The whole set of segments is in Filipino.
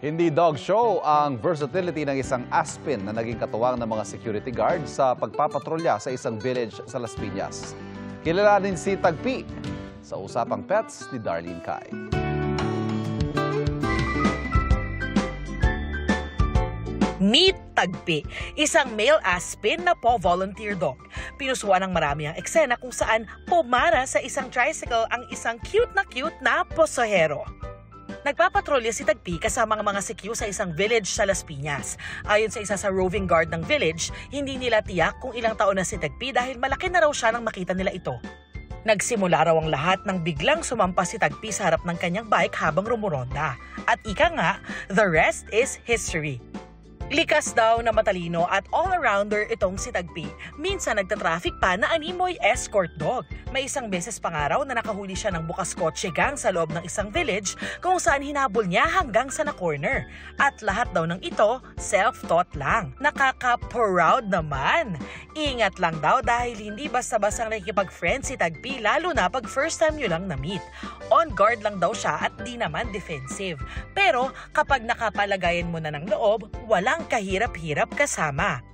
Hindi dog show ang versatility ng isang aspin na naging katuwang ng mga security guard sa pagpapatrolya sa isang village sa Las Piñas. Kilalanin si Tagpi sa Usapang Pets ni Darlene Kai. Meet Tagpi, isang male aspin na volunteer dog. Pinusuan ng marami ang eksena kung saan pumara sa isang tricycle ang isang cute na pasahero. Nagpapatrolya si Tagpi kasama ang mga CQ sa isang village sa Las Piñas. Ayon sa isa sa roving guard ng village, hindi nila tiyak kung ilang taon na si Tagpi dahil malaki na raw siya nang makita nila ito. Nagsimula raw ang lahat nang biglang sumampas si Tagpi sa harap ng kanyang bike habang rumuronda. At ika nga, the rest is history. Likas daw na matalino at all-arounder itong si Tagpi. Minsan nagtatraffic pa na animoy escort dog. May isang beses pa nga raw na nakahuli siya ng bukas kotse gang sa loob ng isang village kung saan hinabol niya hanggang sa na-corner. At lahat daw ng ito, self-taught lang. Nakaka-proud naman. Ingat lang daw dahil hindi basta-basta nakikipag-friend si Tagpi lalo na pag first time nyo lang na-meet. On guard lang daw siya at di naman defensive. Pero kapag nakapalagayan mo na ng loob, walang kahirap-hirap kasama.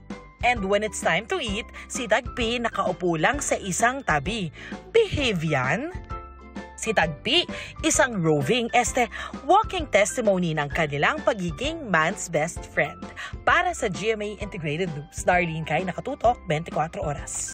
And when it's time to eat, si Tagpi nakaupo lang sa isang tabi. Behave yan? Si Tagpi, isang roving walking testimony ng kanilang pagiging man's best friend. Para sa GMA Integrated News, Darlene Kai, Nakatutok, 24 Oras.